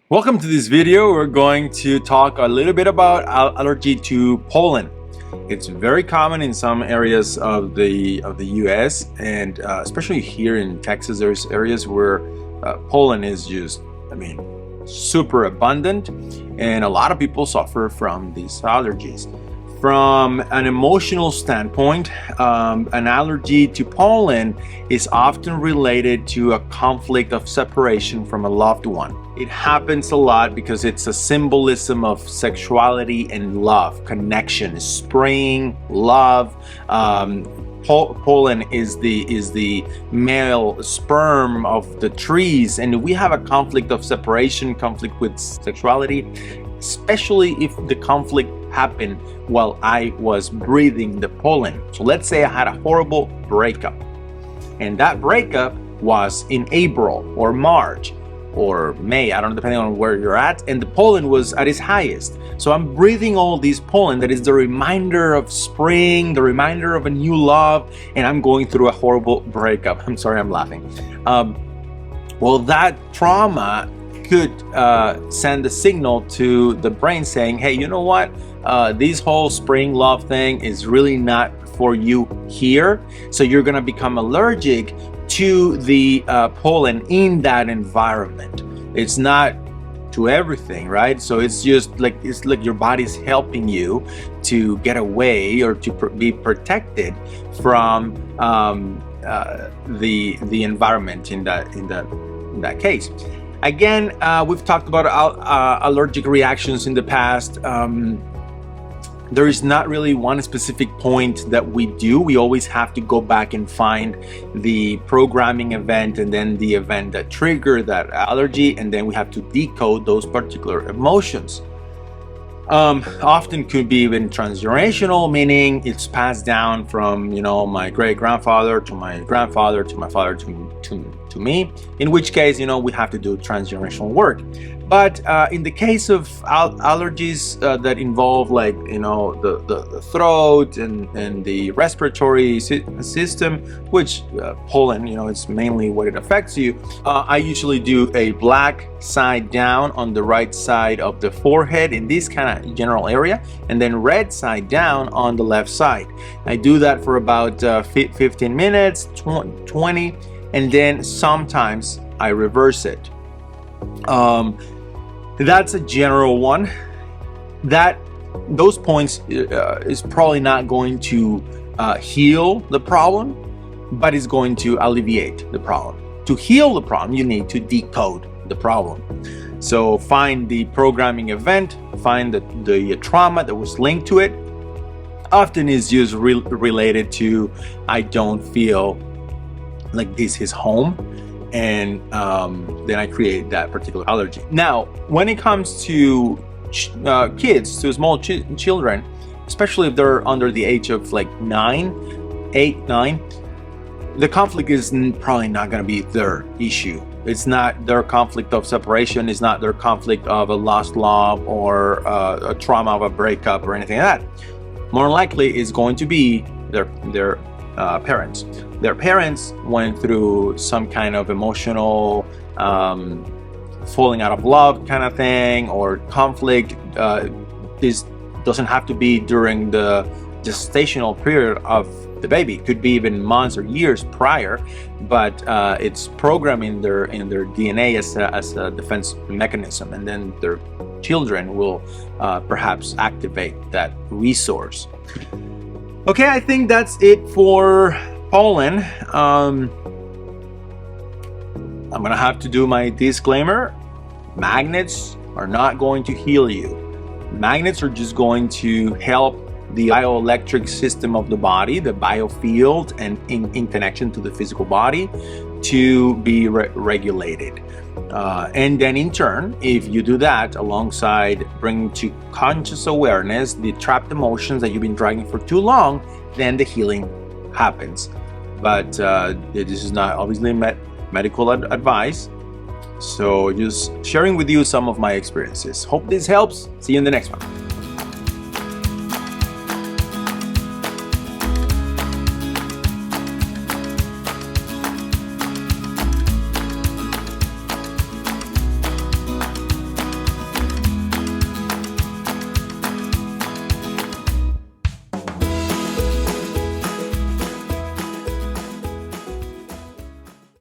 Welcome to this video. We're going to talk a little bit about allergy to pollen. It's very common in some areas of the US, and especially here in Texas, there's areas where pollen is just, super abundant, and a lot of people suffer from these allergies. From an emotional standpoint, an allergy to pollen is often related to a conflict of separation from a loved one. It happens a lot because it's a symbolism of sexuality and love, connection, spring, love. Pollen is the male sperm of the trees, and we have a conflict of separation, conflict with sexuality, especially if the conflict happened while I was breathing the pollen. So let's say I had a horrible breakup, and that breakup was in April or March or May, I don't know, depending on where you're at, and the pollen was at its highest. So I'm breathing all these pollen that is the reminder of spring, the reminder of a new love, and I'm going through a horrible breakup. I'm sorry, I'm laughing. Well, that trauma could send a signal to the brain saying, hey, you know what? This whole spring love thing is really not for you here. So you're gonna become allergic to the pollen in that environment. It's not to everything, right? So it's just like, it's like your body's helping you to get away or to be protected from the environment in that case. Again, we've talked about allergic reactions in the past. There is not really one specific point that we do. We always have to go back and find the programming event and then the event that triggered that allergy, and then we have to decode those particular emotions. Often could be even transgenerational, meaning it's passed down from, my great-grandfather to my grandfather to my father to me, in which case, we have to do transgenerational work. But in the case of allergies that involve, like, the throat and the respiratory system, which pollen, it's mainly what it affects you, I usually do a black side down on the right side of the forehead in this kind of general area, and then red side down on the left side. I do that for about 15 minutes, 20, and then sometimes I reverse it. That's a general one. Those points is probably not going to heal the problem, but is going to alleviate the problem. To heal the problem, you need to decode the problem. So find the programming event, find the trauma that was linked to it. Often is just related to, I don't feel like this is home, and then I create that particular allergy. Now, when it comes to kids, to small children, especially if they're under the age of like 8, 9, the conflict is probably not going to be their issue. It's not their conflict of separation. It's not their conflict of a lost love or a trauma of a breakup or anything like that. More likely, it's going to be their parents. Their parents went through some kind of emotional falling out of love kind of thing, or conflict. This doesn't have to be during the gestational period of the baby. It could be even months or years prior, but it's programmed in their DNA as a defense mechanism, and then their children will perhaps activate that resource. Okay, I think that's it for pollen. I'm gonna have to do my disclaimer. Magnets are not going to heal you. Magnets are just going to help the bioelectric system of the body, the biofield, and in connection to the physical body, to be regulated. And then in turn, if you do that alongside bringing to conscious awareness the trapped emotions that you've been dragging for too long, then the healing happens. But this is not obviously medical advice. So just sharing with you some of my experiences. Hope this helps. See you in the next one.